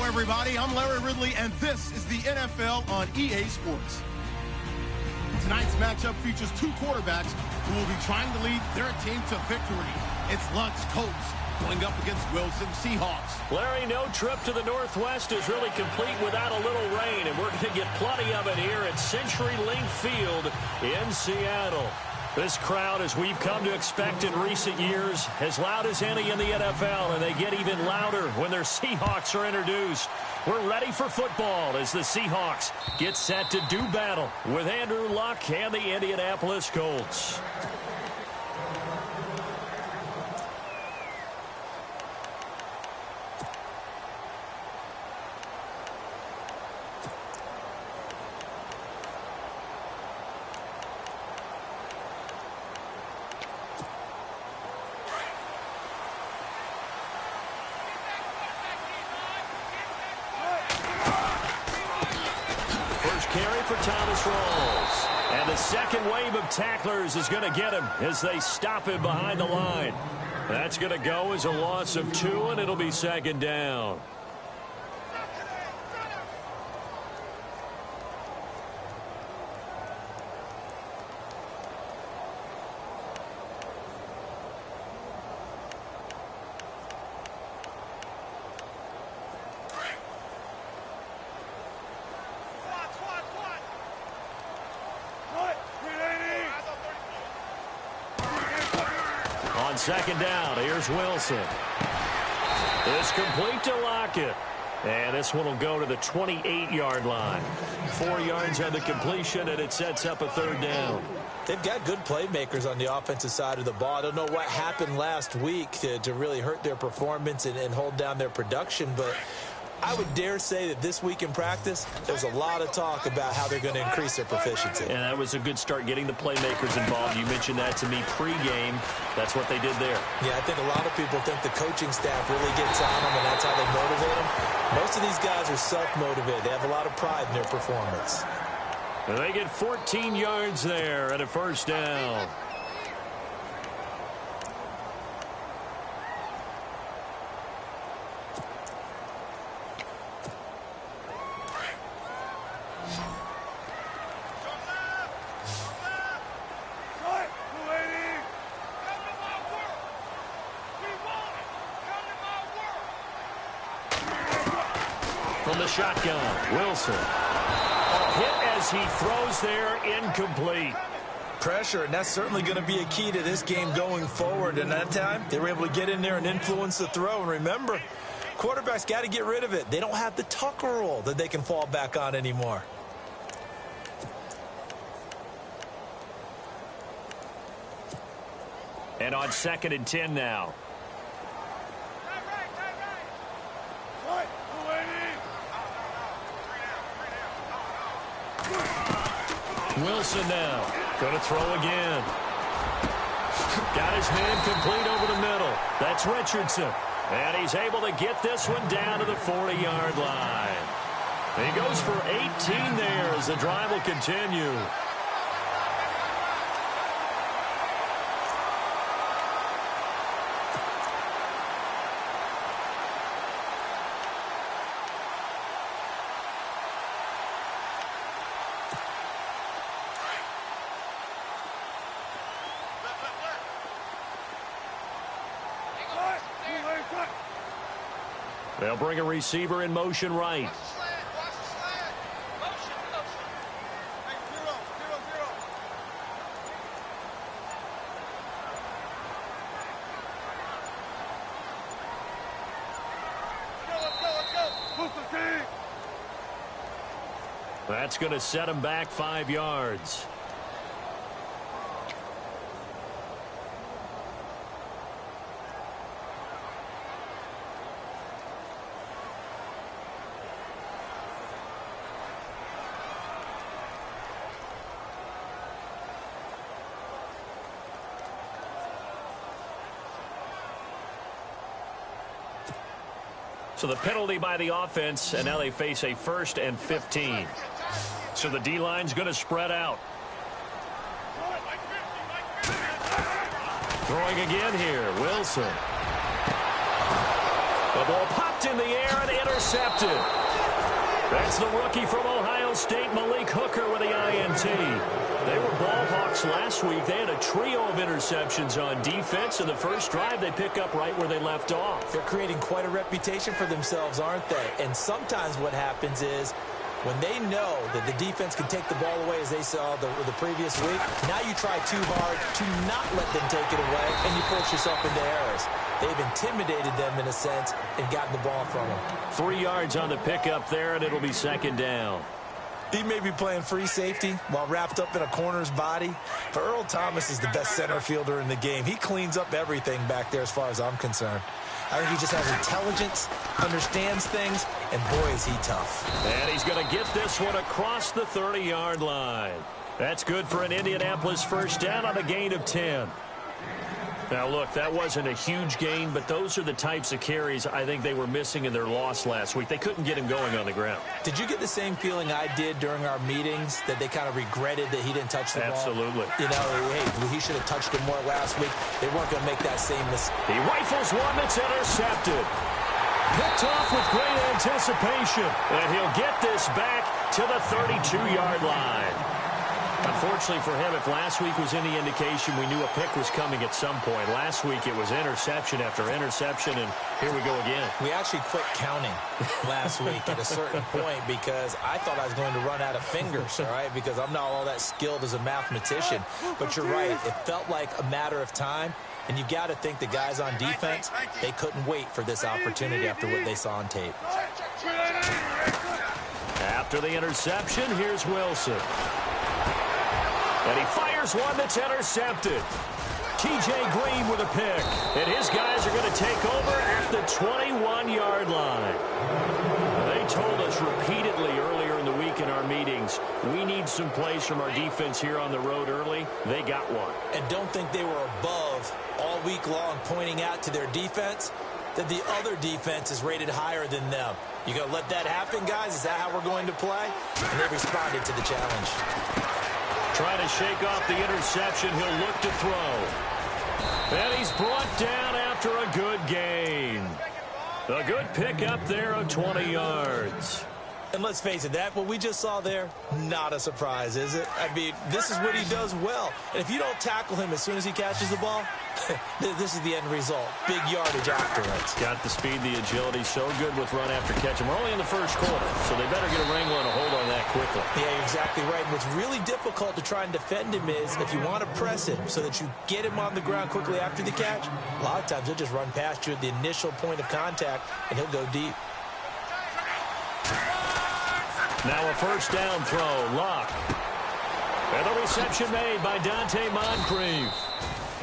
everybody. I'm Larry Ridley, and this is the NFL on EA Sports. Tonight's matchup features two quarterbacks who will be trying to lead their team to victory. It's Lutz, Colts, going up against Wilson, Seahawks. Larry, no trip to the Northwest is really complete without a little rain, and we're going to get plenty of it here at CenturyLink Field in Seattle. This crowd, as we've come to expect in recent years, as loud as any in the NFL, and they get even louder when their Seahawks are introduced. We're ready for football as the Seahawks get set to do battle with Andrew Luck and the Indianapolis Colts. Carry for Thomas Rawls. And the second wave of tacklers is going to get him as they stop him behind the line. That's going to go as a loss of 2, and it'll be second down. On second down, here's Wilson. It's complete to Lockett. And this one will go to the 28-yard line. 4 yards on the completion, and it sets up a third down. They've got good playmakers on the offensive side of the ball. I don't know what happened last week to really hurt their performance and hold down their production, but I would dare say that this week in practice, there's a lot of talk about how they're going to increase their proficiency. And that was a good start getting the playmakers involved. You mentioned that to me pregame. That's what they did there. Yeah, I think a lot of people think the coaching staff really gets on them, and that's how they motivate them. Most of these guys are self-motivated. They have a lot of pride in their performance. And they get 14 yards there and a first down. From the shotgun, Wilson. Hit as he throws there, incomplete. Pressure, and that's certainly going to be a key to this game going forward. And that time, they were able to get in there and influence the throw. And remember, quarterbacks got to get rid of it. They don't have the Tucker rule that they can fall back on anymore. And on 2nd and 10 now. Wilson now. Going to throw again. Got his man complete over the middle. That's Richardson. And he's able to get this one down to the 40-yard line. He goes for 18 there as the drive will continue. They'll bring a receiver in motion right. That's going to set him back 5 yards. So the penalty by the offense, and now they face a 1st and 15. So the D-line's going to spread out. Throwing again here, Wilson. The ball popped Tipped in the air and intercepted. That's the rookie from Ohio State, Malik Hooker, with the INT. They were ball hawks last week. They had a trio of interceptions on defense. In the first drive, they pick up right where they left off. They're creating quite a reputation for themselves, aren't they? And sometimes what happens is when they know that the defense can take the ball away, as they saw the previous week, now you try too hard to not let them take it away, and you force yourself into errors. They've intimidated them, in a sense, and gotten the ball from them. 3 yards on the pickup there, and it'll be second down. He may be playing free safety while wrapped up in a corner's body, but Earl Thomas is the best center fielder in the game. He cleans up everything back there as far as I'm concerned. I think he just has intelligence, understands things, and boy, is he tough. And he's going to get this one across the 30-yard line. That's good for an Indianapolis first down on a gain of 10. Now, look, that wasn't a huge gain, but those are the types of carries I think they were missing in their loss last week. They couldn't get him going on the ground. Did you get the same feeling I did during our meetings, that they kind of regretted that he didn't touch the ball? Absolutely. You know, hey, he should have touched it more last week. They weren't going to make that same mistake. He rifles one that's intercepted. Picked off with great anticipation. And he'll get this back to the 32-yard line. Unfortunately for him, if last week was any indication, we knew a pick was coming at some point. Last week it was interception after interception, and here we go again. We actually quit counting last week at a certain point because I thought I was going to run out of fingers, all right, because I'm not all that skilled as a mathematician. But you're right. It felt like a matter of time, and you got to think the guys on defense, they couldn't wait for this opportunity after what they saw on tape. After the interception, here's Wilson. And he fires one that's intercepted. T.J. Green with a pick. And his guys are going to take over at the 21-yard line. They told us repeatedly earlier in the week in our meetings, we need some plays from our defense here on the road early. They got one. And don't think they were above all week long pointing out to their defense that the other defense is rated higher than them. You going to let that happen, guys? Is that how we're going to play? And they responded to the challenge. Trying to shake off the interception. He'll look to throw. And he's brought down after a good gain. A good pickup there of 20 yards. And let's face it, that what we just saw there, not a surprise, is it? I mean, this is what he does well. And if you don't tackle him as soon as he catches the ball, this is the end result. Big yardage afterwards. Got the speed, the agility, so good with run after catch. And we're only in the first quarter, so they better get a wrangle and a hold on that quickly. Yeah, you're exactly right. And what's really difficult to try and defend him is if you want to press him so that you get him on the ground quickly after the catch, a lot of times he'll just run past you at the initial point of contact, and he'll go deep. Now a first down throw, Luck. And the reception made by Dante Moncrief.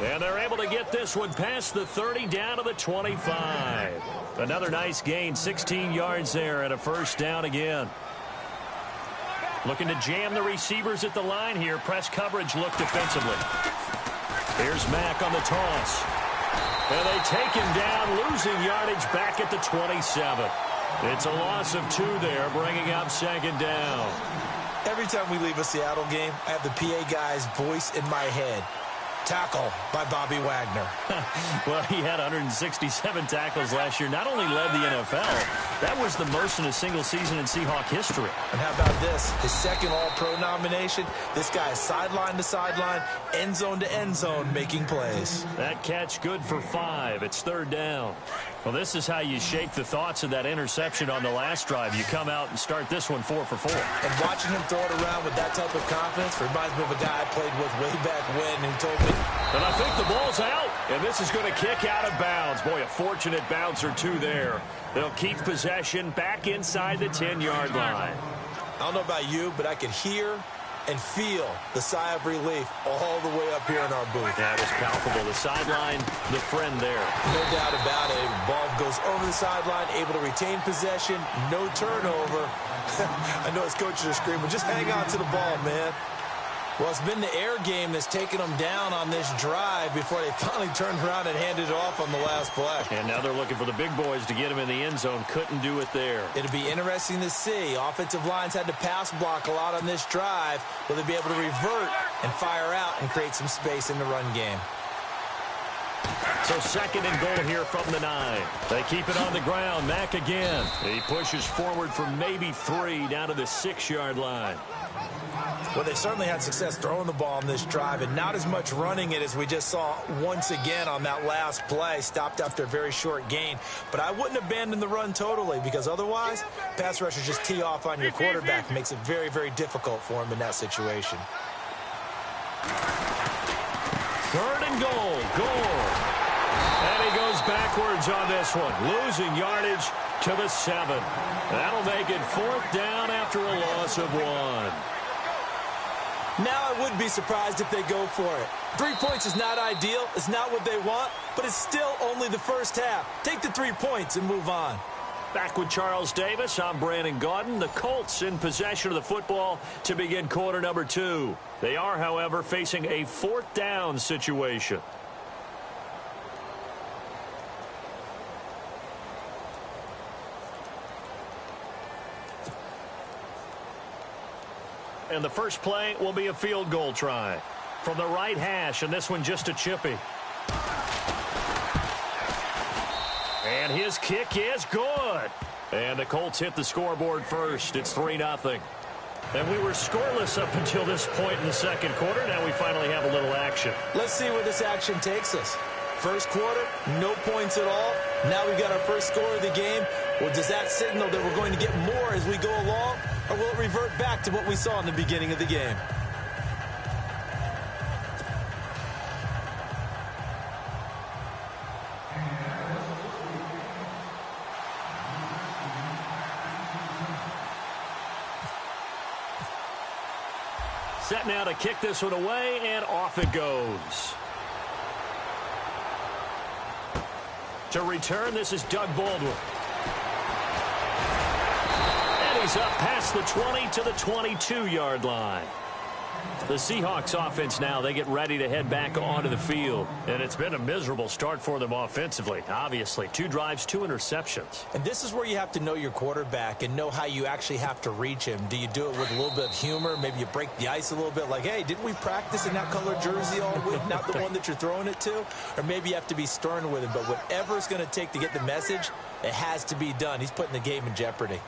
And they're able to get this one past the 30 down to the 25. Another nice gain, 16 yards there and a first down again. Looking to jam the receivers at the line here. Press coverage look defensively. Here's Mack on the toss. And they take him down, losing yardage back at the 27. It's a loss of 2 there, bringing up second down. Every time we leave a Seattle game, I have the PA guy's voice in my head. Tackle by Bobby Wagner. Well, he had 167 tackles last year. Not only led the NFL, that was the most in a single season in Seahawk history. And how about this? His second All-Pro nomination. This guy is sideline to sideline, end zone to end zone, making plays. That catch good for 5. It's third down. Well, this is how you shake the thoughts of that interception on the last drive. You come out and start this one 4 for 4. And watching him throw it around with that type of confidence reminds me of a guy I played with way back when who told me. And I think the ball's out. And this is going to kick out of bounds. Boy, a fortunate bounce or 2 there. They'll keep possession back inside the 10-yard line. I don't know about you, but I could hear and feel the sigh of relief all the way up here in our booth. That was palpable. The sideline, the friend there. No doubt about it. Ball goes over the sideline, able to retain possession, no turnover. I know his coaches are screaming, just hang on to the ball, man. Well, it's been the air game that's taken them down on this drive before they finally turned around and handed it off on the last play. And now they're looking for the big boys to get him in the end zone. Couldn't do it there. It'll be interesting to see. Offensive lines had to pass block a lot on this drive. Will they be able to revert and fire out and create some space in the run game? So second and goal here from the 9. They keep it on the ground. Mack again. He pushes forward for maybe 3 down to the 6-yard line. Well, they certainly had success throwing the ball on this drive and not as much running it as we just saw once again on that last play. Stopped after a very short gain. But I wouldn't abandon the run totally because otherwise, pass rushers just tee off on your quarterback. Makes it very, very difficult for him in that situation. Third and goal. And he goes backwards on this one, losing yardage to the 7. That'll make it 4th down after a loss of 1. Now I would be surprised if they go for it. 3 points is not ideal. It's not what they want, but it's still only the first half. Take the 3 points and move on. Back with Charles Davis, I'm Brandon Gaudin. The Colts in possession of the football to begin quarter number 2. They are, however, facing a 4th down situation. And the first play will be a field goal try from the right hash, and this one just a chippy. And his kick is good. And the Colts hit the scoreboard first. It's 3-0. And we were scoreless up until this point in the second quarter. Now we finally have a little action. Let's see where this action takes us. First quarter, no points at all. Now we've got our first score of the game. Well, does that signal that we're going to get more as we go along? Or will it revert back to what we saw in the beginning of the game? Set now to kick this one away, and off it goes. To return, this is Doug Baldwin. And he's up past the 20 to the 22-yard line. The Seahawks offense now, they get ready to head back onto the field. And it's been a miserable start for them offensively, obviously. 2 drives, 2 interceptions. And this is where you have to know your quarterback and know how you actually have to reach him. Do you do it with a little bit of humor? Maybe you break the ice a little bit like, hey, didn't we practice in that color jersey all week? Not the one that you're throwing it to? Or maybe you have to be stern with him. But whatever it's going to take to get the message, it has to be done. He's putting the game in jeopardy.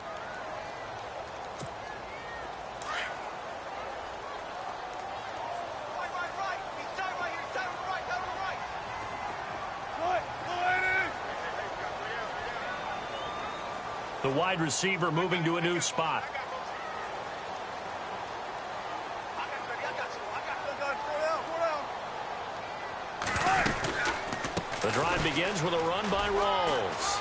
The wide receiver moving to a new spot. The drive begins with a run by Rawls.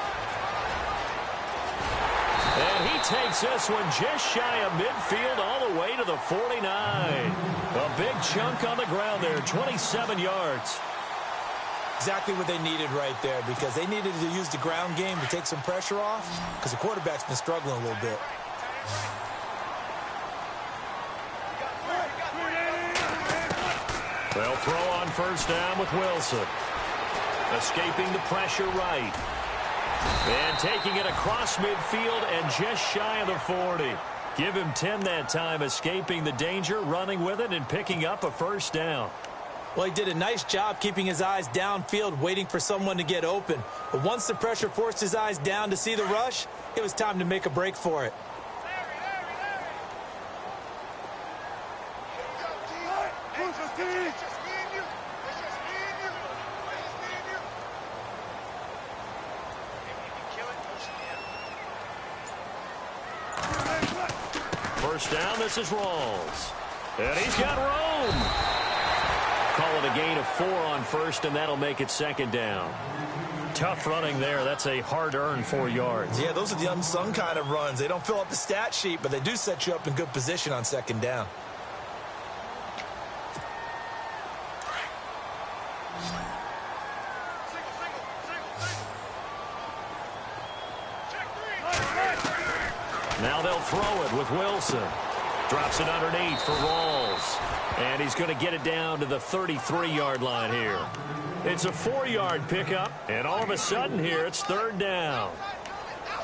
And he takes this one just shy of midfield all the way to the 49. A big chunk on the ground there, 27 yards. Exactly what they needed right there, because they needed to use the ground game to take some pressure off, because the quarterback's been struggling a little bit. They'll throw on first down with Wilson. Escaping the pressure right. And taking it across midfield and just shy of the 40. Give him 10 that time, escaping the danger, running with it, and picking up a first down. Well, he did a nice job keeping his eyes downfield, waiting for someone to get open. But once the pressure forced his eyes down to see the rush, it was time to make a break for it. First down, this is Rawls. And he's got room. Call it a gain of 4 on first, and that'll make it second down. Tough running there. That's a hard-earned 4 yards. Yeah, those are the unsung kind of runs. They don't fill up the stat sheet, but they do set you up in good position on second down. Now they'll throw it with Wilson. Drops it underneath for Rawls. And he's going to get it down to the 33-yard line here. It's a 4-yard pickup, and all of a sudden here it's third down.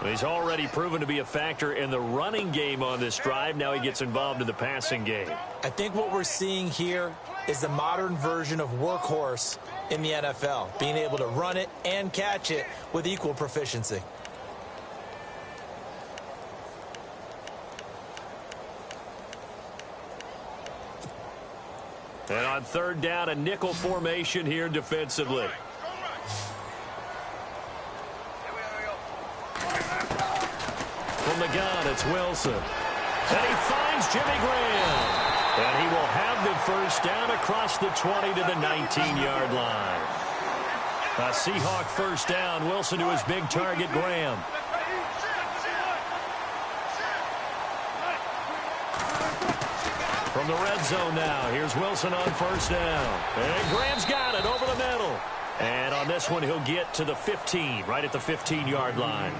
He's already proven to be a factor in the running game on this drive. Now he gets involved in the passing game. I think what we're seeing here is the modern version of workhorse in the NFL, being able to run it and catch it with equal proficiency. And on third down, a nickel formation here defensively. From the gun, it's Wilson. And he finds Jimmy Graham. And he will have the first down across the 20 to the 19-yard line. A Seahawk first down. Wilson to his big target, Graham. From the red zone now, here's Wilson on first down. And Graham's got it over the middle. And on this one, he'll get to the 15, right at the 15-yard line.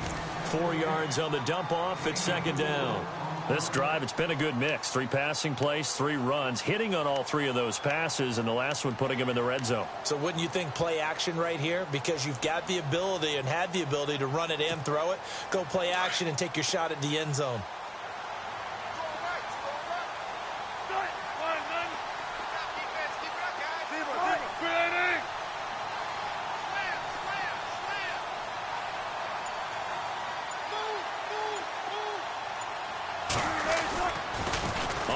4 yards on the dump-off at second down. This drive, it's been a good mix. 3 passing plays, 3 runs, hitting on all 3 of those passes, and the last one putting him in the red zone. So wouldn't you think play action right here? Because you've got the ability and had the ability to run it and throw it. Go play action and take your shot at the end zone.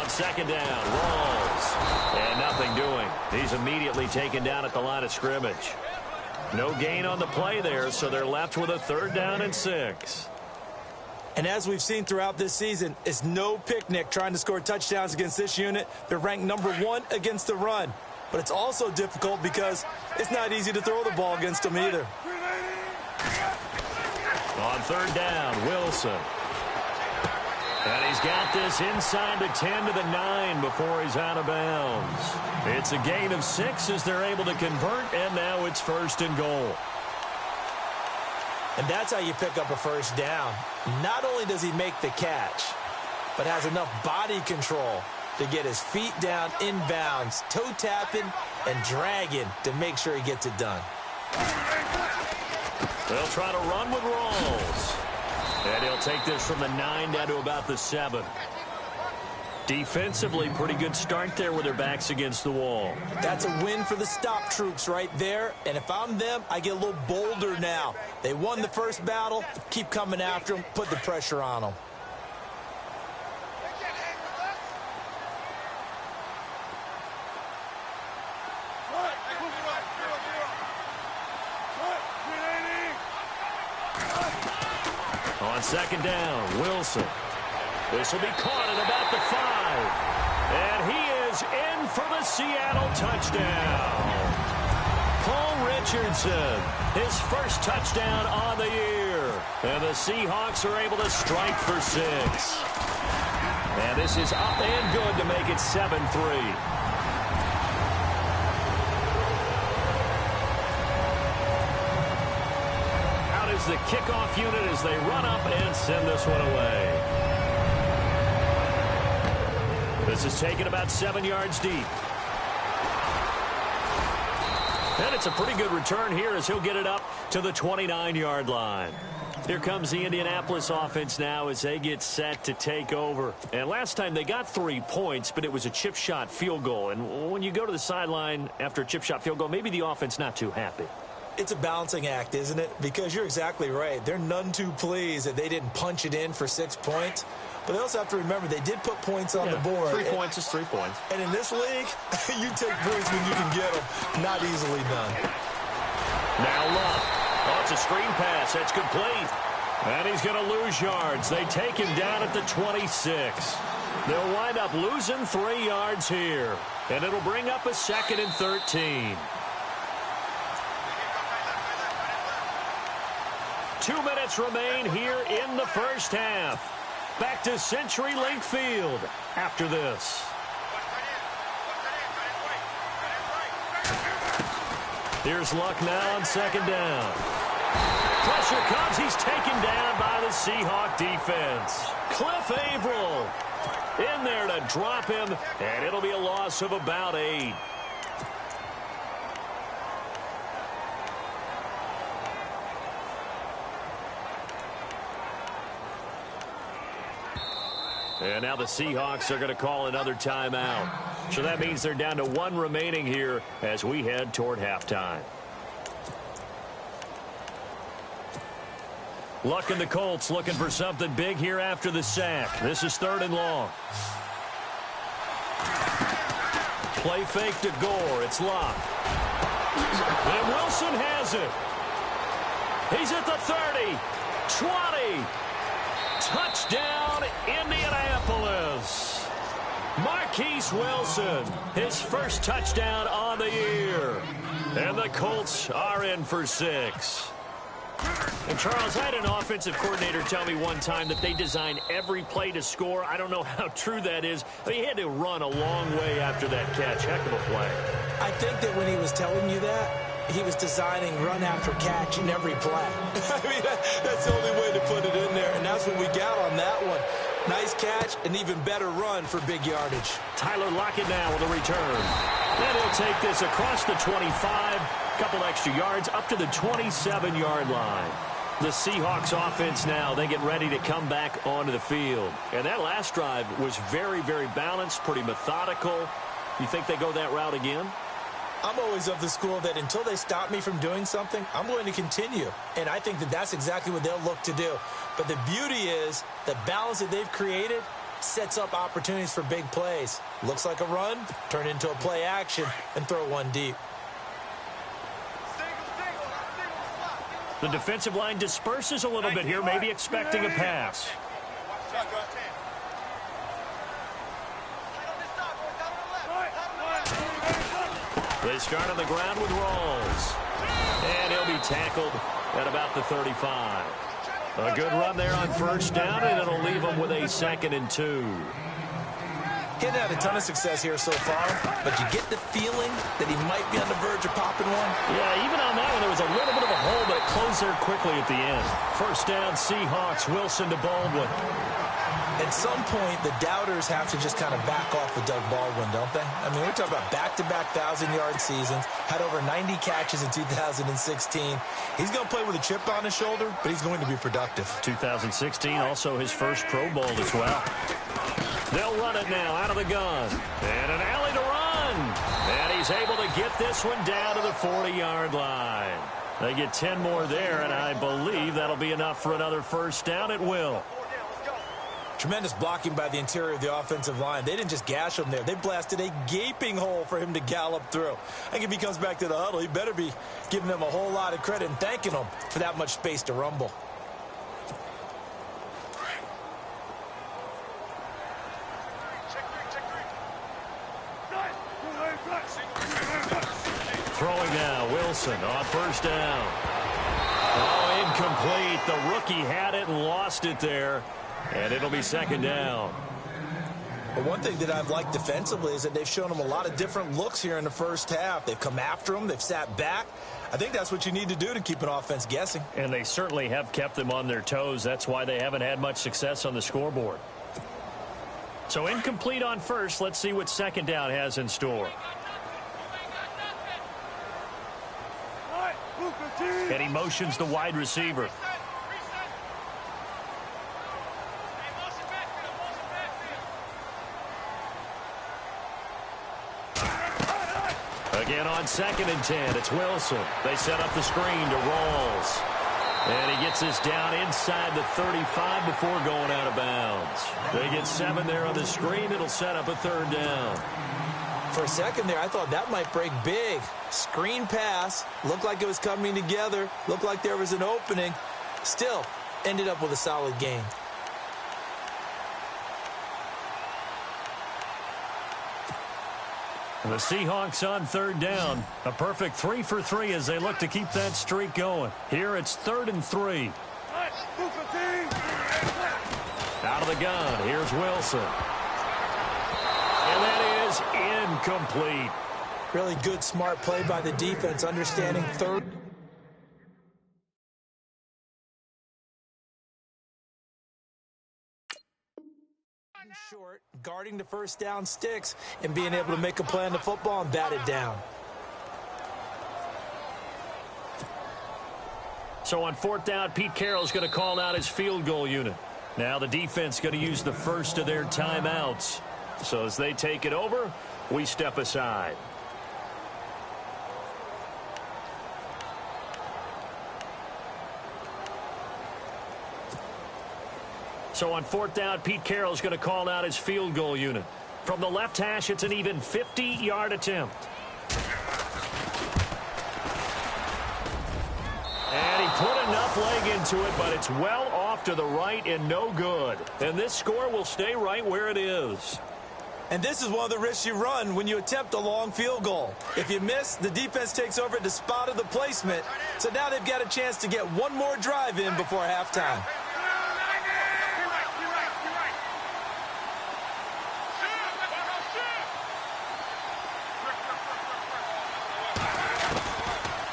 Second down, Rawls, and nothing doing. He's immediately taken down at the line of scrimmage. No gain on the play there, so they're left with a third down and 6. And as we've seen throughout this season, it's no picnic trying to score touchdowns against this unit. They're ranked number 1 against the run. But it's also difficult because it's not easy to throw the ball against them either. On third down, Wilson. And he's got this inside the 10 to the 9 before he's out of bounds. It's a gain of 6 as they're able to convert, and now it's first and goal. And that's how you pick up a first down. Not only does he make the catch, but has enough body control to get his feet down inbounds, toe tapping and dragging to make sure he gets it done. They'll try to run with Rawls. And he'll take this from the 9 down to about the 7. Defensively, pretty good start there with their backs against the wall. That's a win for the stop troops right there. And if I'm them, I get a little bolder now. They won the first battle. Keep coming after them. Put the pressure on them. On second down, Wilson. This will be caught at about the 5. And he is in for the Seattle touchdown. Paul Richardson, his first touchdown on the year. And the Seahawks are able to strike for 6. And this is up and good to make it 7-3. The kickoff unit as they run up and send this one away. This is taken about 7 yards deep. And it's a pretty good return here as he'll get it up to the 29-yard line. Here comes the Indianapolis offense now as they get set to take over. And last time they got 3 points, but it was a chip shot field goal. And when you go to the sideline after a chip shot field goal, maybe the offense not too happy. It's a balancing act, isn't it? Because you're exactly right. They're none too pleased that they didn't punch it in for 6 points. But they also have to remember they did put points on the board. 3 points is 3 points. And in this league, you take points when you can get them. Not easily done. Now Luck. Oh, it's a screen pass. That's complete. And he's going to lose yards. They take him down at the 26. They'll wind up losing 3 yards here. And it'll bring up a 2nd and 13. 2 minutes remain here in the first half. Back to CenturyLink Field after this. Here's Luck now on second down. Pressure comes. He's taken down by the Seahawk defense. Cliff Averill in there to drop him, and it'll be a loss of about 8. And now the Seahawks are going to call another timeout. So that means they're down to 1 remaining here as we head toward halftime. Luck and the Colts looking for something big here after the sack. This is 3rd and long. Play fake to Gore. It's Luck. And Wilson has it. He's at the 30, 20. Touchdown, Indianapolis. Marquise Wilson, his first touchdown on the year. And the Colts are in for 6. And Charles, I had an offensive coordinator tell me one time that they design every play to score. I don't know how true that is. I mean, he had to run a long way after that catch. Heck of a play. I think that when he was telling you that, he was designing run after catch in every play. I mean, that's the only way to put it in there, and that's what we got on that one. Nice catch, an even better run for big yardage. Tyler Lockett now with a return. And he'll take this across the 25, couple extra yards, up to the 27-yard line. The Seahawks offense now, they get ready to come back onto the field. And that last drive was very, very balanced, pretty methodical. You think they go that route again? I'm always of the school that until they stop me from doing something, I'm going to continue. And I think that that's exactly what they'll look to do. But the beauty is the balance that they've created sets up opportunities for big plays. Looks like a run, turn into a play action, and throw one deep. The defensive line disperses a little bit here, maybe expecting a pass. They start on the ground with Rawls. And he'll be tackled at about the 35. A good run there on first down, and it'll leave him with a 2nd and 2. He hadn't had a ton of success here so far, but you get the feeling that he might be on the verge of popping one. Yeah, even on that one, there was a little bit of a hole, but it closed there quickly at the end. First down, Seahawks, Wilson to Baldwin. At some point, the doubters have to just kind of back off with Doug Baldwin, don't they? I mean, we're talking about back-to-back 1,000-yard seasons, had over 90 catches in 2016. He's going to play with a chip on his shoulder, but he's going to be productive. 2016, also his first Pro Bowl as well. They'll run it now out of the gun. And an alley to run. And he's able to get this one down to the 40-yard line. They get 10 more there, and I believe that'll be enough for another first down. It will. Tremendous blocking by the interior of the offensive line. They didn't just gash him there. They blasted a gaping hole for him to gallop through. I think if he comes back to the huddle, he better be giving them a whole lot of credit and thanking them for that much space to rumble. Throwing now, Wilson on first down. Oh, incomplete. The rookie had it and lost it there. And it'll be 2nd down. But one thing that I've liked defensively is that they've shown him a lot of different looks here in the first half. They've come after him. They've sat back. I think that's what you need to do to keep an offense guessing. And they certainly have kept them on their toes. That's why they haven't had much success on the scoreboard. So incomplete on first. Let's see what 2nd down has in store. And he motions the wide receiver. Again on 2nd and 10, it's Wilson. They set up the screen to Rawls. And he gets this down inside the 35 before going out of bounds. They get 7 there on the screen. It'll set up a 3rd down. For a second there, I thought that might break big. Screen pass. Looked like it was coming together. Looked like there was an opening. Still, ended up with a solid game. The Seahawks on 3rd down. A perfect 3 for 3 as they look to keep that streak going. Here it's 3rd and 3. Out of the gun. Here's Wilson. And that is incomplete. Really good, smart play by the defense, understanding 3rd. Short, guarding the first down sticks and being able to make a play on the football and bat it down. So on 4th down, Pete Carroll's going to call out his field goal unit. Now the defense going to use the first of their timeouts. So as they take it over, We step aside. So on 4th down, Pete Carroll's going to call out his field goal unit. From the left hash, it's an even 50-yard attempt. And he put enough leg into it, but it's well off to the right and no good. And this score will stay right where it is. And this is one of the risks you run when you attempt a long field goal. If you miss, the defense takes over at the spot of the placement. So now they've got a chance to get one more drive in before halftime.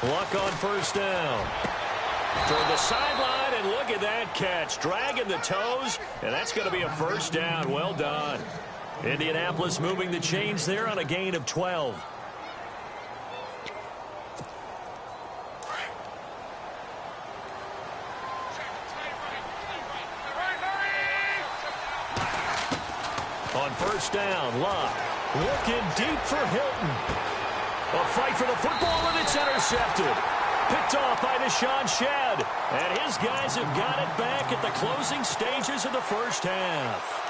Luck on 1st down. Toward the sideline, and look at that catch. Dragging the toes, and that's going to be a 1st down. Well done. Indianapolis moving the chains there on a gain of 12. On 1st down, Luck looking deep for Hilton. A fight for the football, and it's intercepted. Picked off by Deshaun Shedd. And his guys have got it back at the closing stages of the 1st half.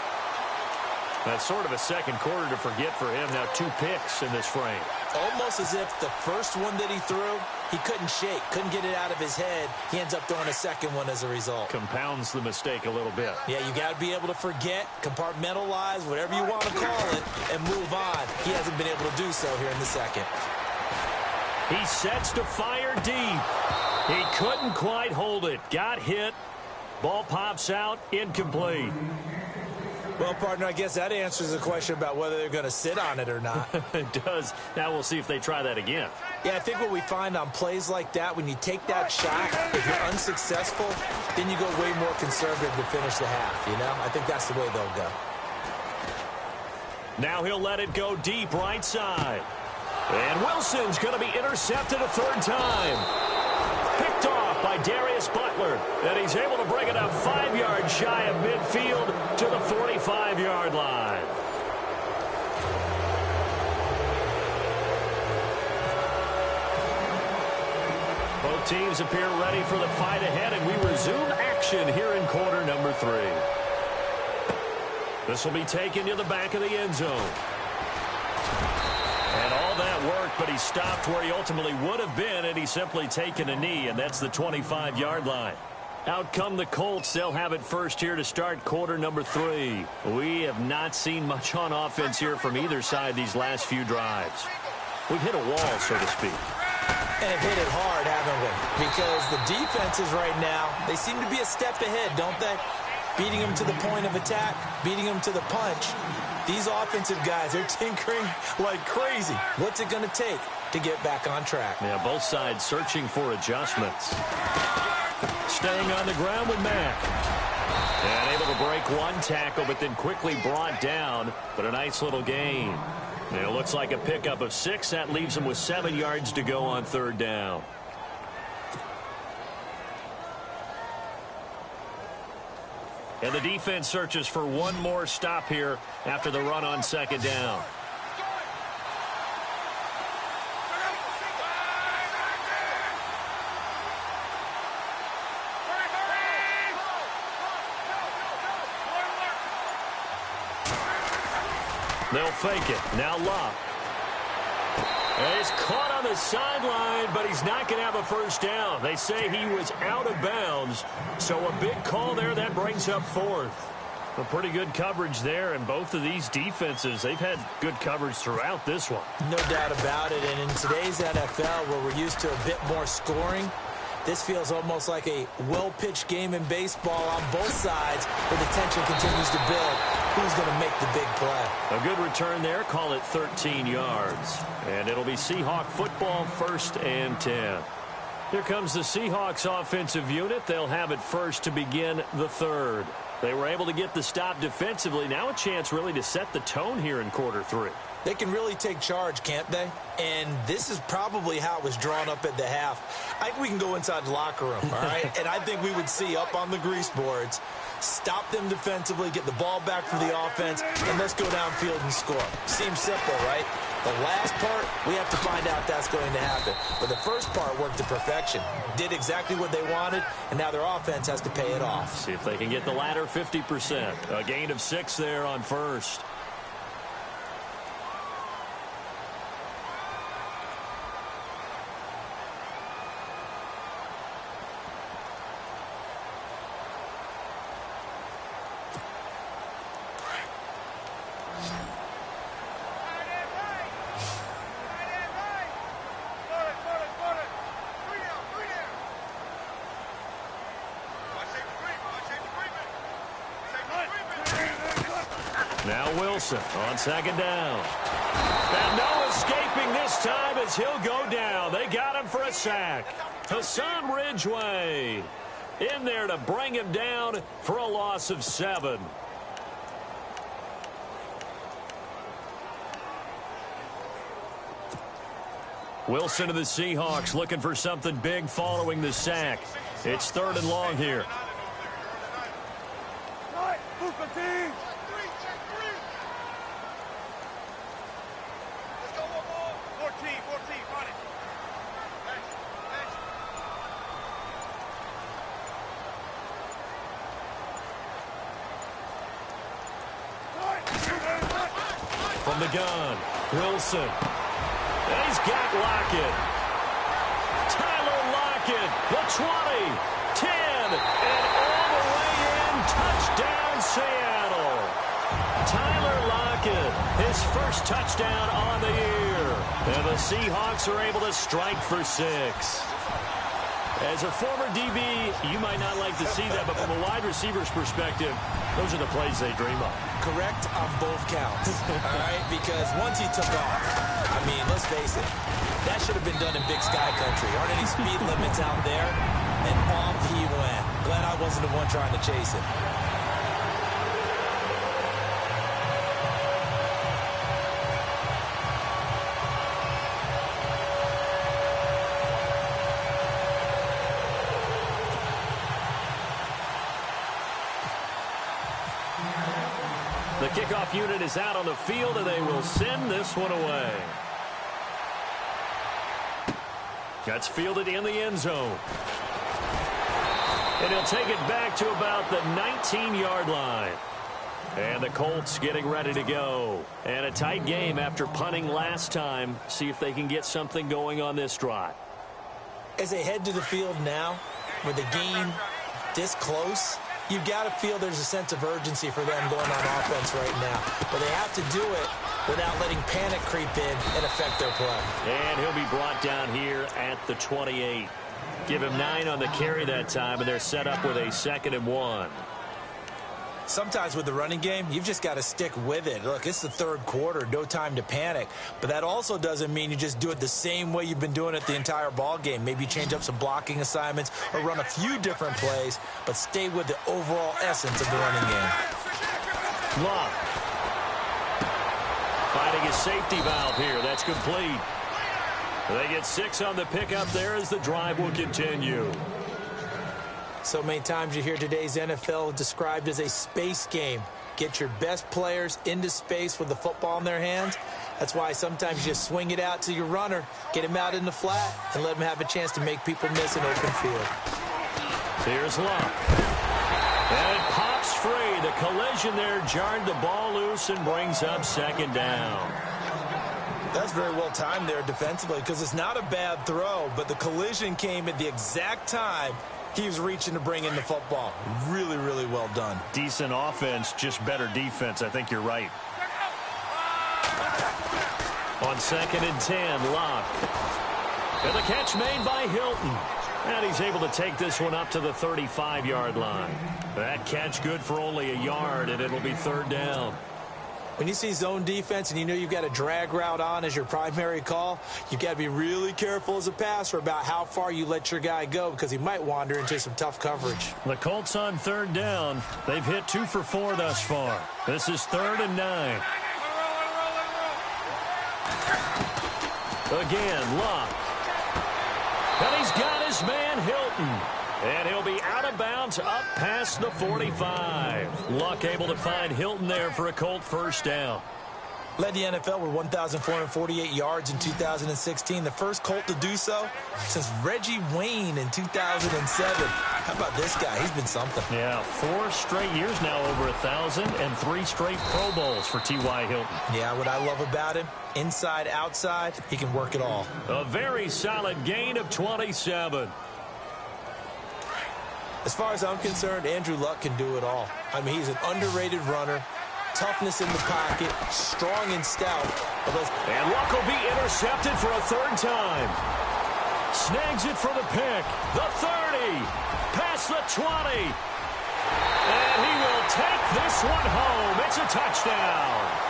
That's sort of a second quarter to forget for him. Now 2 picks in this frame. Almost as if the first one that he threw, he couldn't shake, couldn't get it out of his head. He ends up throwing a second one as a result. Compounds the mistake a little bit. Yeah, you got to be able to forget, compartmentalize, whatever you want to call it, and move on. He hasn't been able to do so here in the second. He sets to fire deep. He couldn't quite hold it. Got hit. Ball pops out. Incomplete. Well, partner, I guess that answers the question about whether they're going to sit on it or not. It does. Now we'll see if they try that again. Yeah, I think what we find on plays like that, when you take that shot, if you're unsuccessful, then you go way more conservative to finish the half, you know? I think that's the way they'll go. Now he'll let it go deep right side. And Wilson's going to be intercepted a 3rd time. Picked off by Darius Butler. And he's able to bring it up 5 yards shy of midfield to the 45-yard line. Both teams appear ready for the fight ahead, and we resume action here in quarter number 3. This will be taken to the back of the end zone. And all that worked, but he stopped where he ultimately would have been, and he's simply taken a knee, and that's the 25-yard line. Out come the Colts. They'll have it first here to start quarter number 3. We have not seen much on offense here from either side these last few drives. We've hit a wall, so to speak. And have hit it hard, haven't we? Because the defenses right now, they seem to be a step ahead, don't they? Beating them to the point of attack, beating them to the punch. These offensive guys, they're tinkering like crazy. What's it going to take to get back on track? Yeah, both sides searching for adjustments. Staying on the ground with Mack. And able to break one tackle, but then quickly brought down. But a nice little gain. And it looks like a pickup of 6. That leaves him with 7 yards to go on 3rd down. And the defense searches for one more stop here after the run on 2nd down. They'll fake it. Now Luck. And he's caught on the sideline, but he's not going to have a 1st down. They say he was out of bounds. So a big call there that brings up 4th. A pretty good coverage there, and both of these defenses, they've had good coverage throughout this one. No doubt about it, and in today's NFL, where we're used to a bit more scoring, this feels almost like a well-pitched game in baseball on both sides, where the tension continues to build. Who's going to make the big play? A good return there, call it 13 yards. And it'll be Seahawk football, 1st and 10. Here comes the Seahawks offensive unit. They'll have it first to begin the 3rd. They were able to get the stop defensively. Now a chance really to set the tone here in quarter 3. They can really take charge, can't they? And this is probably how it was drawn up at the half. I think we can go inside the locker room, all right? And I think we would see up on the grease boards, stop them defensively, get the ball back for the offense, and let's go downfield and score. Seems simple, right? The last part, we have to find out if that's going to happen. But the first part worked to perfection. Did exactly what they wanted, and now their offense has to pay it off. See if they can get the latter 50%. A gain of 6 there on first. Now Wilson on second down. And no escaping this time as he'll go down. They got him for a sack. Hassan Ridgeway in there to bring him down for a loss of 7. Wilson to the Seahawks looking for something big following the sack. It's 3rd and long here. From the gun, Wilson. And he's got Lockett. Tyler Lockett, the 20, 10, and all the way in. Touchdown, Seattle. Tyler Lockett, his first touchdown on the year. And the Seahawks are able to strike for 6. As a former DB, you might not like to see that, but from a wide receiver's perspective, those are the plays they dream of. Correct on both counts, all right? Because once he took off, I mean, let's face it, that should have been done in Big Sky Country. Aren't any speed limits out there? And off he went. Glad I wasn't the one trying to chase him. The kickoff unit is out on the field, and they will send this one away. That's fielded in the end zone. And he'll take it back to about the 19-yard line. And the Colts getting ready to go. And a tight game after punting last time. See if they can get something going on this drive. As they head to the field now, with the game this close, you've got to feel there's a sense of urgency for them going on offense right now. But they have to do it without letting panic creep in and affect their play. And he'll be brought down here at the 28. Give him 9 on the carry that time, and they're set up with a 2nd and 1. Sometimes with the running game, you've just got to stick with it. Look, it's the 3rd quarter, no time to panic. But that also doesn't mean you just do it the same way you've been doing it the entire ball game. Maybe change up some blocking assignments or run a few different plays, but stay with the overall essence of the running game. Love. Finding a safety valve here. That's complete. They get 6 on the pickup there as the drive will continue. So many times you hear today's NFL described as a space game. Get your best players into space with the football in their hands. That's why sometimes you just swing it out to your runner, get him out in the flat, and let him have a chance to make people miss an open field. Here's Love. And it pops free. The collision there jarred the ball loose and brings up 2nd down. That's very well timed there defensively because it's not a bad throw, but the collision came at the exact time he was reaching to bring in the football. Really, really well done. Decent offense, just better defense. I think you're right. On 2nd and 10, Locke. And the catch made by Hilton. And he's able to take this one up to the 35-yard line. That catch good for only a yard, and it'll be 3rd down. When you see zone defense and you know you've got a drag route on as your primary call, you've got to be really careful as a passer about how far you let your guy go because he might wander into some tough coverage. The Colts on 3rd down. They've hit 2 for 4 thus far. This is 3rd and 9. Again, Luck. And he's got his man, Hilton. And he'll be out of bounds up past the 45. Luck able to find Hilton there for a Colt first down. Led the NFL with 1,448 yards in 2016. The first Colt to do so since Reggie Wayne in 2007. How about this guy? He's been something. Yeah, 4 straight years now over 1,000 and 3 straight Pro Bowls for T.Y. Hilton. Yeah, what I love about him, inside, outside, he can work it all. A very solid gain of 27. As far as I'm concerned, Andrew Luck can do it all. I mean, he's an underrated runner. Toughness in the pocket, strong and stout. And Luck will be intercepted for a 3rd time. Snags it for the pick. The 30. Past the 20. And he will take this one home. It's a touchdown.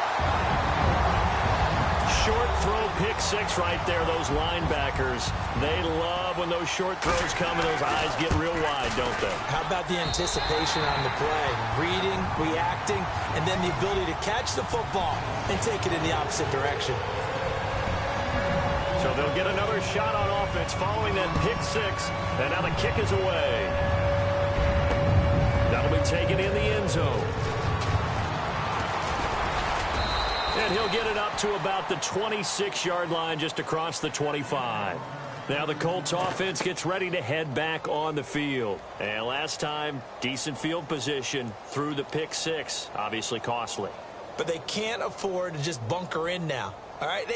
Short throw, pick 6 right there. Those linebackers, they love when those short throws come and those eyes get real wide, don't they? How about the anticipation on the play? Reading, reacting, and then the ability to catch the football and take it in the opposite direction. So they'll get another shot on offense following that pick 6, and now the kick is away. That'll be taken in the end zone. And he'll get it up to about the 26-yard line, just across the 25. Now the Colts offense gets ready to head back on the field. And last time, decent field position through the pick 6. Obviously costly. But they can't afford to just bunker in now. All right,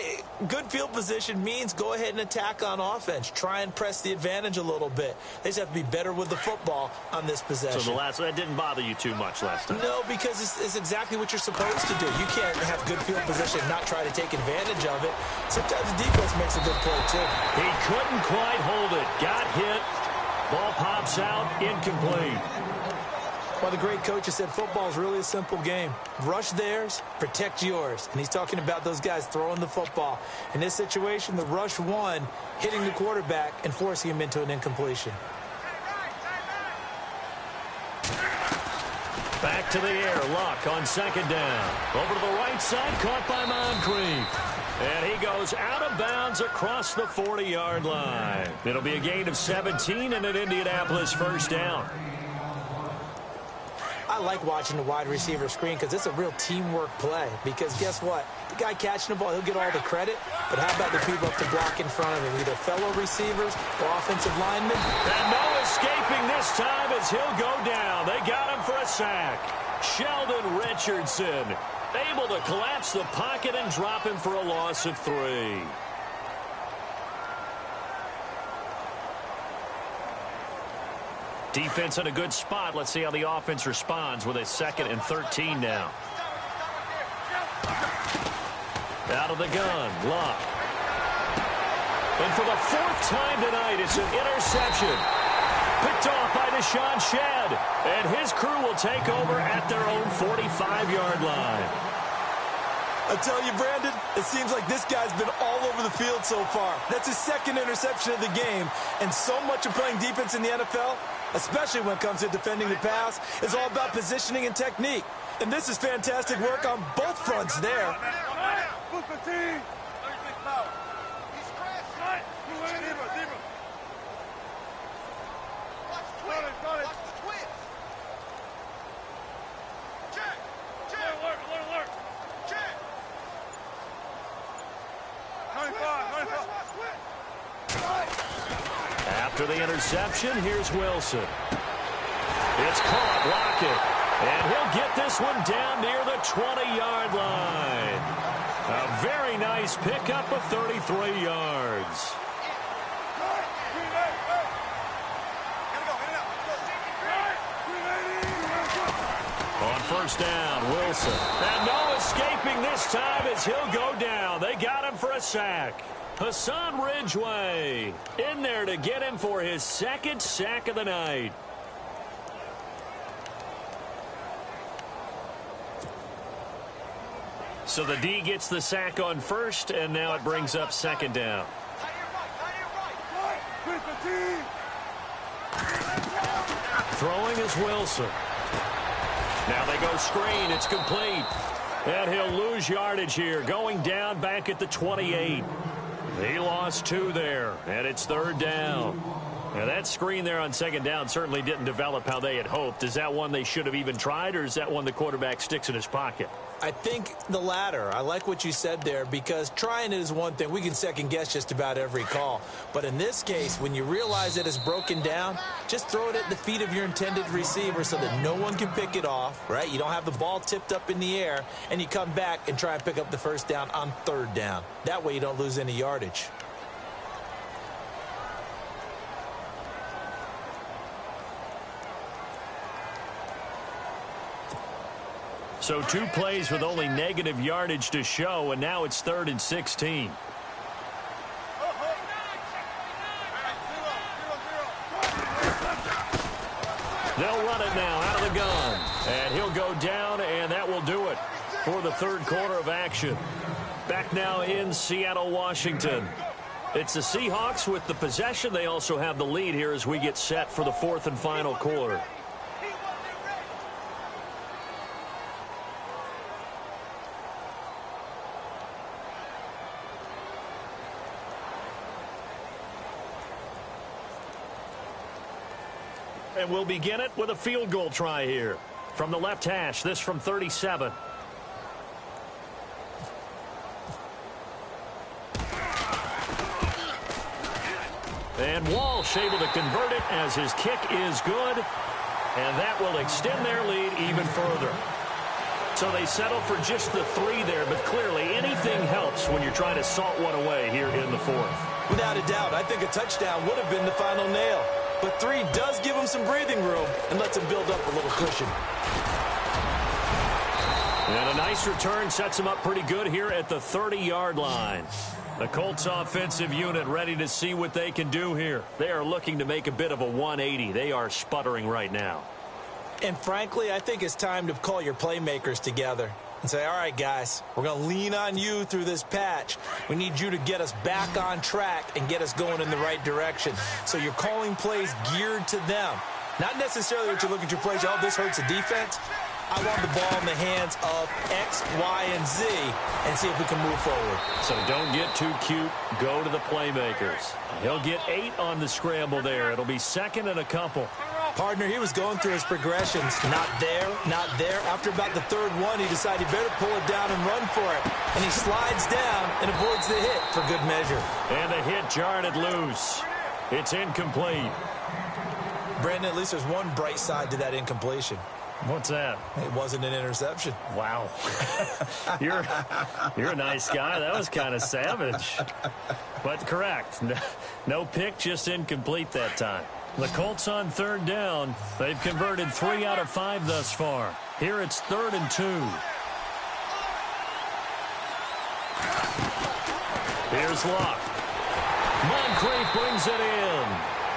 good field position means go ahead and attack on offense. Try and press the advantage a little bit. They just have to be better with the football on this possession. So that didn't bother you too much last time? No, because it's exactly what you're supposed to do. You can't have good field position and not try to take advantage of it. Sometimes the defense makes a good play, too. He couldn't quite hold it. Got hit. Ball pops out. Incomplete. Well, the great coach has said football is really a simple game. Rush theirs, protect yours. And he's talking about those guys throwing the football. In this situation, the rush won, hitting the quarterback and forcing him into an incompletion. Back to the air. Luck on 2nd down. Over to the right side, caught by Moncrief. And he goes out of bounds across the 40-yard line. It'll be a gain of 17 and an Indianapolis first down. I like watching the wide receiver screen because it's a real teamwork play. Because guess what? The guy catching the ball, he'll get all the credit. But how about the people up to block in front of him? Either fellow receivers or offensive linemen. And no escaping this time as he'll go down. They got him for a sack. Sheldon Richardson able to collapse the pocket and drop him for a loss of 3. Defense in a good spot. Let's see how the offense responds with a 2nd and 13 now. Out of the gun, Luck. And for the 4th time tonight, it's an interception. Picked off by Deshaun Shedd. And his crew will take over at their own 45-yard line. I tell you, Brandon, it seems like this guy's been all over the field so far. That's his 2nd interception of the game. And so much of playing defense in the NFL, especially when it comes to defending the pass, is all about positioning and technique. And this is fantastic work on both fronts there. After the interception, here's Wilson. It's caught, Lockett. And he'll get this one down near the 20-yard line. A very nice pickup of 33 yards. On 1st down, Wilson. And no escaping this time as he'll go down. They got him for a sack. Hassan Ridgeway in there to get him for his 2nd sack of the night. So the D gets the sack on 1st, and now it brings up 2nd down. Throwing is Wilson. Now they go screen. It's complete. And he'll lose yardage here, going down back at the 28. He lost 2 there, and it's 3rd down. Now, that screen there on 2nd down certainly didn't develop how they had hoped. Is that one they should have even tried, or is that one the quarterback sticks in his pocket? I think the latter. I like what you said there, because trying it is one thing. We can second-guess just about every call. But in this case, when you realize that it's broken down, just throw it at the feet of your intended receiver so that no one can pick it off, right? You don't have the ball tipped up in the air, and you come back and try and pick up the 1st down on 3rd down. That way you don't lose any yardage. So 2 plays with only negative yardage to show, and now it's 3rd and 16. They'll run it now out of the gun. And he'll go down, and that will do it for the 3rd quarter of action. Back now in Seattle, Washington. It's the Seahawks with the possession. They also have the lead here as we get set for the 4th and final quarter. And we'll begin it with a field goal try here. From the left hash, this from 37. And Walsh able to convert it as his kick is good. And that will extend their lead even further. So they settle for just the 3 there, but clearly anything helps when you're trying to salt one away here in the 4th. Without a doubt, I think a touchdown would have been the final nail. But 3 does give him some breathing room and lets him build up a little cushion. And a nice return sets him up pretty good here at the 30-yard line. The Colts offensive unit ready to see what they can do here. They are looking to make a bit of a 180. They are sputtering right now. And frankly, I think it's time to call your playmakers together and say, all right, guys, we're going to lean on you through this patch. We need you to get us back on track and get us going in the right direction. So you're calling plays geared to them. Not necessarily that you look at your plays, oh, this hurts the defense. I want the ball in the hands of X, Y, and Z and see if we can move forward. So don't get too cute. Go to the playmakers. He'll get 8 on the scramble there. It'll be 2nd and a couple. Partner, he was going through his progressions. Not there, not there. After about the 3rd one, he decided he better pull it down and run for it. And he slides down and avoids the hit for good measure. And the hit jarred it loose. It's incomplete. Brandon, at least there's one bright side to that incompletion. What's that? It wasn't an interception. Wow. You're a nice guy. That was kind of savage. But correct. No pick, just incomplete that time. The Colts on 3rd down. They've converted 3 out of 5 thus far. Here it's 3rd and 2. Here's Luck. Moncrief brings it in.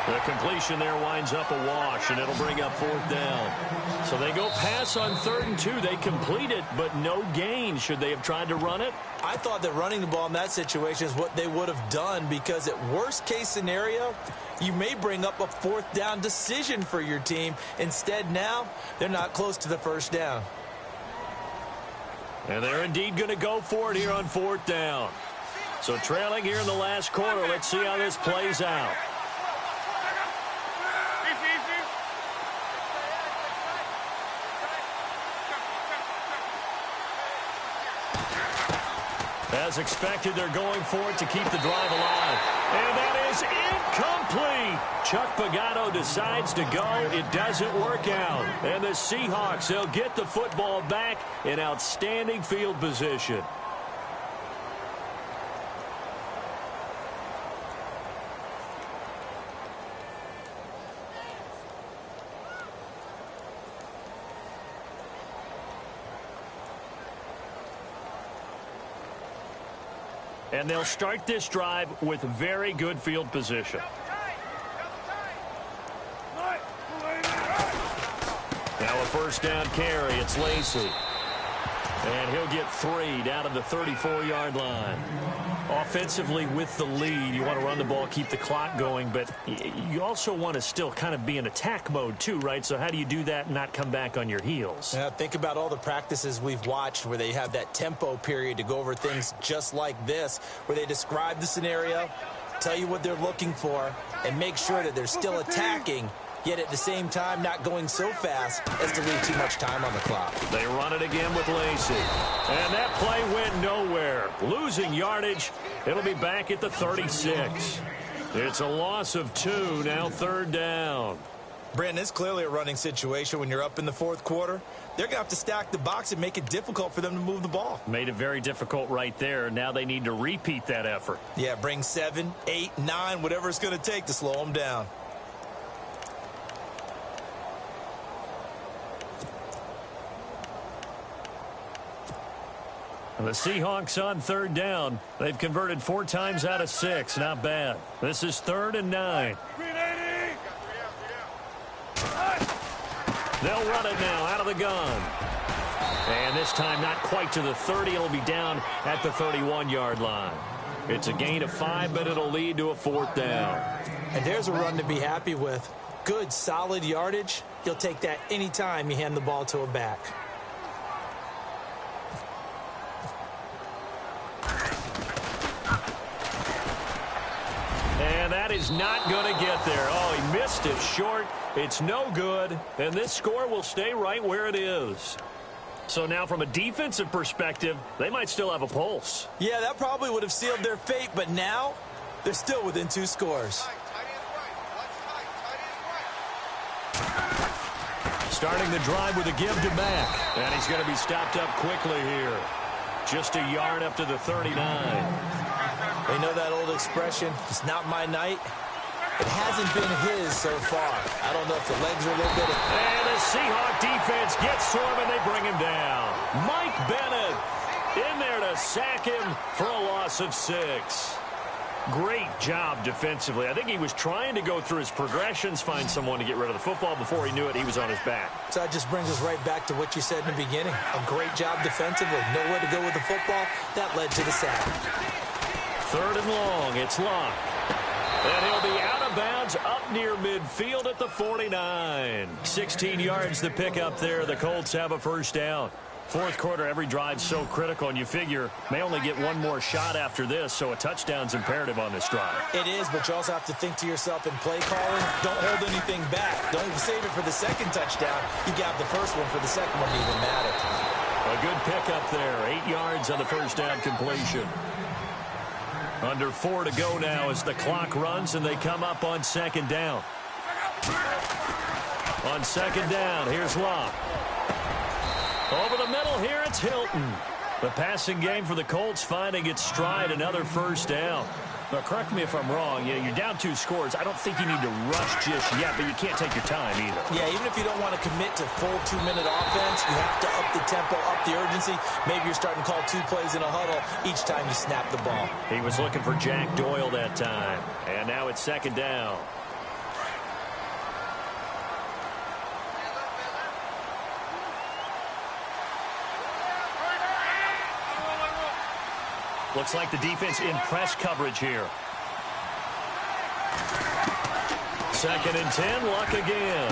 The completion there winds up a wash, and it'll bring up 4th down. So they go pass on 3rd and 2. They complete it, but no gain. Should they have tried to run it? I thought that running the ball in that situation is what they would have done, because at worst case scenario, you may bring up a 4th down decision for your team. Instead, now, they're not close to the 1st down. And they're indeed going to go for it here on 4th down. So trailing here in the last quarter, let's see how this plays out. As expected, they're going for it to keep the drive alive. And that is incomplete. Chuck Pagano decides to go. It doesn't work out. And the Seahawks, they'll get the football back in outstanding field position. And they'll start this drive with very good field position. Now a 1st down carry. It's Lacey. And he'll get 3 down to the 34-yard line. Offensively with the lead, you want to run the ball, keep the clock going, but you also want to still kind of be in attack mode too, right? So how do you do that and not come back on your heels? Yeah, think about all the practices we've watched where they have that tempo period to go over things just like this, where they describe the scenario, tell you what they're looking for, and make sure that they're still attacking, yet at the same time not going so fast as to leave too much time on the clock. They run it again with Lacey. And that play went nowhere. Losing yardage. It'll be back at the 36. It's a loss of 2, now 3rd down. Brandon, it's clearly a running situation when you're up in the 4th quarter. They're going to have to stack the box and make it difficult for them to move the ball. Made it very difficult right there. Now they need to repeat that effort. Yeah, bring 7, 8, 9, whatever it's going to take to slow them down. The Seahawks on 3rd down. They've converted 4 times out of 6. Not bad. This is 3rd and 9. They'll run it now out of the gun. And this time not quite to the 30. It'll be down at the 31-yard line. It's a gain of 5, but it'll lead to a 4th down. And there's a run to be happy with. Good, solid yardage. You'll take that anytime you hand the ball to a back. And that is not going to get there. Oh, he missed it short. It's no good. And this score will stay right where it is. So now from a defensive perspective, they might still have a pulse. Yeah, that probably would have sealed their fate, but now they're still within 2 scores. Starting the drive with a give to Mack. And he's going to be stopped up quickly here. Just a yard up to the 39. They know that old expression, it's not my night. It hasn't been his so far. I don't know if the legs are a little bit... And the Seahawk defense gets to him, and they bring him down. Mike Bennett in there to sack him for a loss of 6. Great job defensively. I think he was trying to go through his progressions, find someone to get rid of the football. Before he knew it, he was on his back. So that just brings us right back to what you said in the beginning. A great job defensively. Nowhere to go with the football. That led to the sack. 3rd and long. It's Locke. And he'll be out of bounds up near midfield at the 49. 16 yards to pick up there. The Colts have a 1st down. 4th quarter, every drive's so critical, and you figure may only get one more shot after this, so a touchdown's imperative on this drive. It is, but you also have to think to yourself in play calling, don't hold anything back. Don't save it for the 2nd touchdown. You got the 1st one for the 2nd one to even matter. A good pickup there. 8 yards on the 1st down completion. Under 4 to go now as the clock runs, and they come up on 2nd down. On 2nd down, here's Locke. Over the middle here, it's Hilton. The passing game for the Colts finding its stride, another 1st down. Now, correct me if I'm wrong. You're down 2 scores. I don't think you need to rush just yet, but you can't take your time either. Yeah, even if you don't want to commit to full 2-minute offense, you have to up the tempo, up the urgency. Maybe you're starting to call 2 plays in a huddle each time you snap the ball. He was looking for Jack Doyle that time. And now it's 2nd down. Looks like the defense in press coverage here. 2nd and 10, Luck again.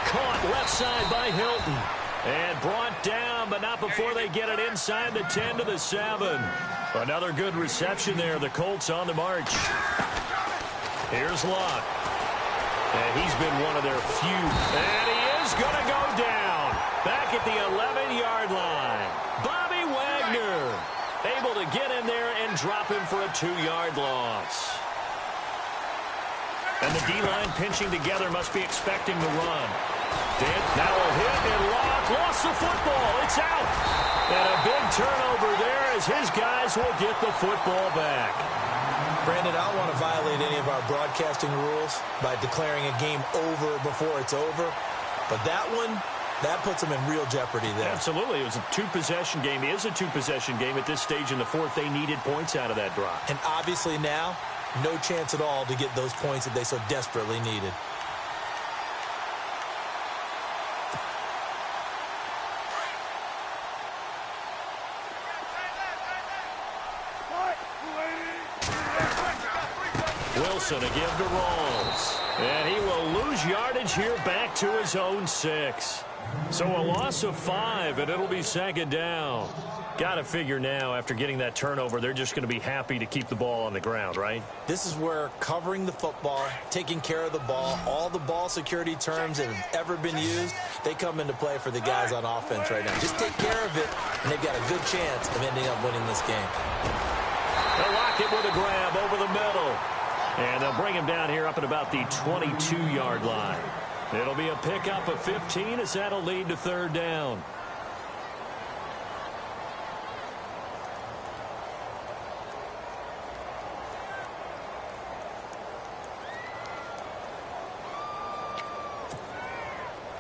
Caught left side by Hilton. And brought down, but not before they get it inside the 10 to the 7. Another good reception there. The Colts on the march. Here's Luck. And he's been one of their few. And he is going to go down. Back at the 11-yard line. Bobby Wagner able to get in there and drop him for a 2-yard loss. And the D-line pinching together must be expecting the run. Now a hit and Locke lost the football. It's out. And a big turnover there as his guys will get the football back. Brandon, I don't want to violate any of our broadcasting rules by declaring a game over before it's over. But that one, that puts them in real jeopardy there. Absolutely. It was a 2-possession game. It is a 2-possession game at this stage in the 4th. They needed points out of that drive. And obviously now, no chance at all to get those points that they so desperately needed. Wilson a give to Rawls. And he will lose yardage here back to his own 6. So a loss of 5, and it'll be second down. Got to figure now, after getting that turnover, they're just going to be happy to keep the ball on the ground, right? This is where covering the football, taking care of the ball, all the ball security terms that have ever been used, they come into play for the guys on offense right now. Just take care of it, and they've got a good chance of ending up winning this game. They'll lock it with a grab over the middle. And they'll bring him down here up at about the 22-yard line. It'll be a pickup of 15 as that'll lead to third down.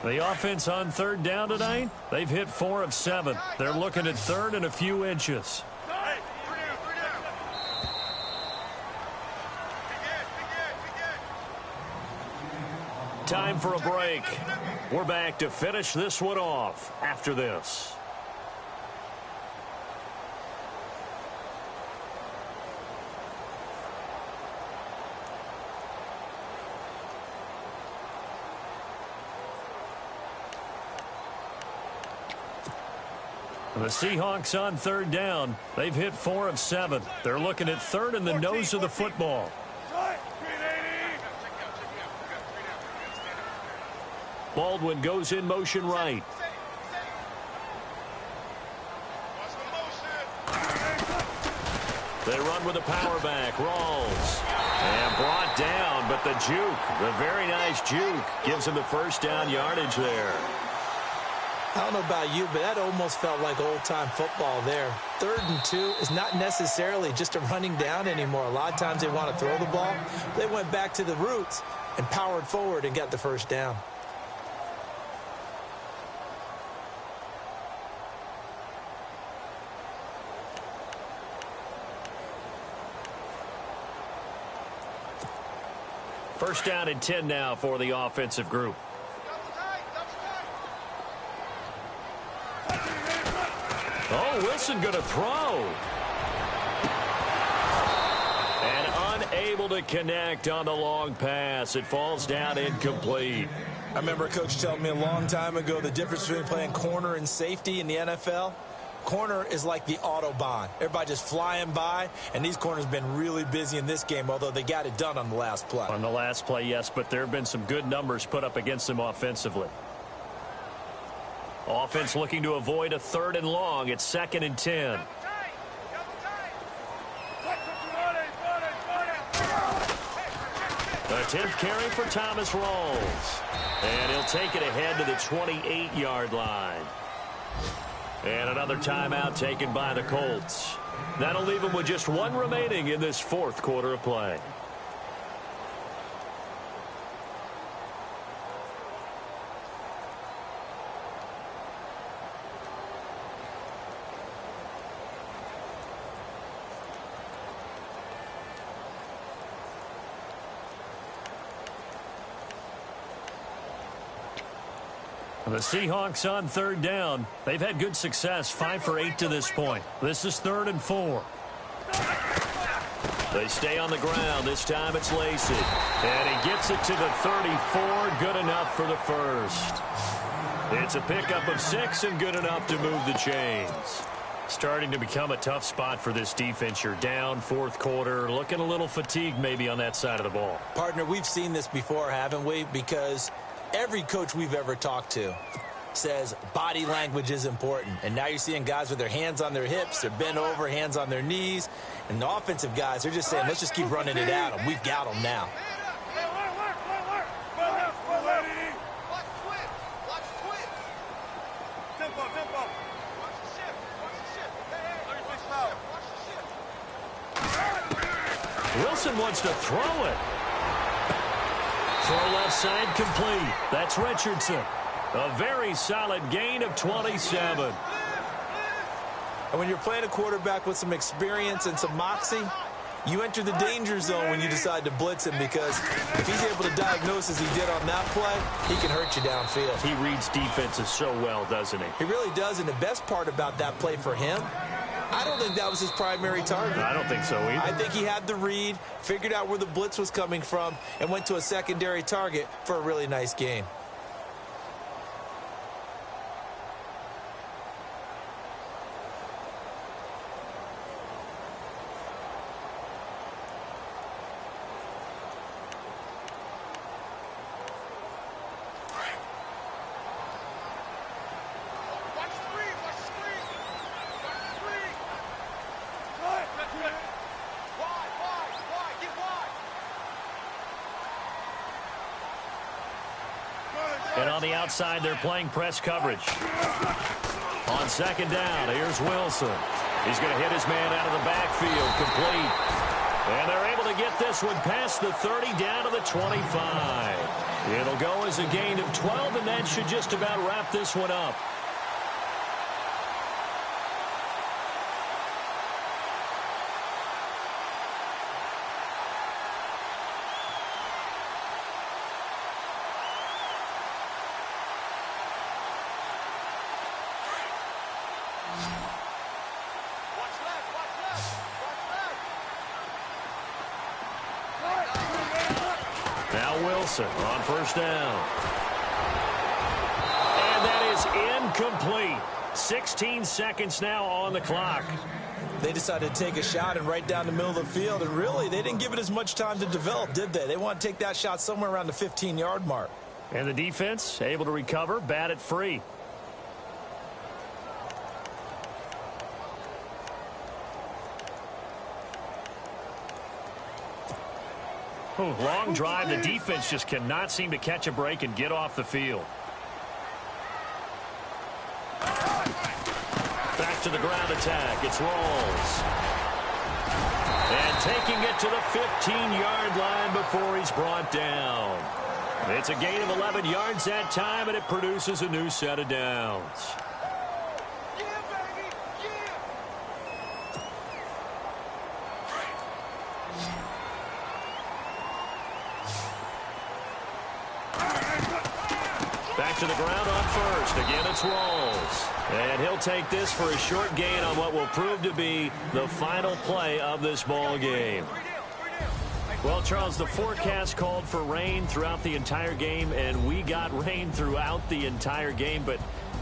The offense on third down tonight, they've hit 4 of 7. They're looking at third and a few inches. Time for a break. We're back to finish this one off after this. The Seahawks on third down. They've hit 4 of 7. They're looking at third and the nose of the football. Baldwin goes in motion right. They run with a power back. Rawls. And brought down, but the juke, the very nice juke, gives him the first down yardage there. I don't know about you, but that almost felt like old-time football there. 3rd and 2 is not necessarily just a running down anymore. A lot of times they want to throw the ball. They went back to the roots and powered forward and got the first down. First down and 10 now for the offensive group. Oh, Wilson going to throw. And unable to connect on the long pass. It falls down incomplete. I remember a coach telling me a long time ago the difference between playing corner and safety in the NFL. Corner is like the Autobahn. Everybody just flying by, and these corners have been really busy in this game, although they got it done on the last play. On the last play, yes, but there have been some good numbers put up against them offensively. Offense looking to avoid a 3rd and long. It's 2nd and 10. The 10th carry for Thomas Rawls. And he'll take it ahead to the 28-yard line. And another timeout taken by the Colts. That'll leave them with just 1 remaining in this 4th quarter of play. The Seahawks on third down. They've had good success, 5 for 8 to this point. This is 3rd and 4. They stay on the ground. This time it's Lacey. And he gets it to the 34. Good enough for the first. It's a pickup of 6 and good enough to move the chains. Starting to become a tough spot for this defense. You're down 4th quarter. Looking a little fatigued maybe on that side of the ball. Partner, we've seen this before, haven't we? Because every coach we've ever talked to says body language is important. And now you're seeing guys with their hands on their hips, they're bent over, hands on their knees. And the offensive guys, they're just saying, let's just keep running it at them. We've got them now. Wilson wants to throw it. Throw left side complete. That's Richardson. A very solid gain of 27. And when you're playing a quarterback with some experience and some moxie, you enter the danger zone when you decide to blitz him, because if he's able to diagnose as he did on that play, he can hurt you downfield. He reads defenses so well, doesn't he? He really does, and the best part about that play for him, I don't think that was his primary target. I don't think so either. I think he had the read, figured out where the blitz was coming from, and went to a secondary target for a really nice gain. And on the outside, they're playing press coverage. On second down, here's Wilson. He's going to hit his man out of the backfield, complete. And they're able to get this one past the 30 down to the 25. It'll go as a gain of 12, and that should just about wrap this one up. Now Wilson on first down. And that is incomplete. 16 seconds now on the clock. They decided to take a shot and right down the middle of the field, and really, they didn't give it as much time to develop, did they? They want to take that shot somewhere around the 15-yard mark. And the defense able to recover, bat it free. Long drive. The defense just cannot seem to catch a break and get off the field. Back to the ground attack. It's Rawls. And taking it to the 15-yard line before he's brought down. It's a gain of 11 yards that time, and it produces a new set of downs. Back to the ground on first. Again, it's Rawls. And he'll take this for a short gain on what will prove to be the final play of this ball game. Well, Charles, the forecast called for rain throughout the entire game, and we got rain throughout the entire game. But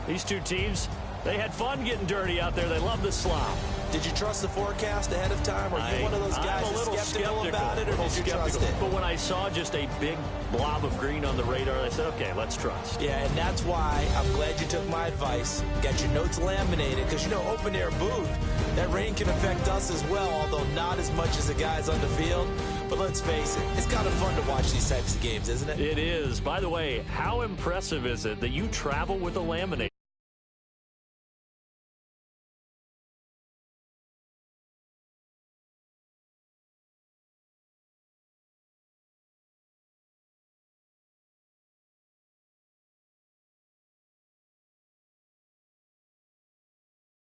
these two teams, they had fun getting dirty out there. They love the slop. Did you trust the forecast ahead of time? Are you one of those guys that's skeptical about it, or did you trust it? But when I saw just a big blob of green on the radar, I said, okay, let's trust. Yeah, and that's why I'm glad you took my advice. Got your notes laminated, because, you know, open-air booth, that rain can affect us as well, although not as much as the guys on the field. But let's face it, it's kind of fun to watch these types of games, isn't it? It is. By the way, how impressive is it that you travel with a laminator?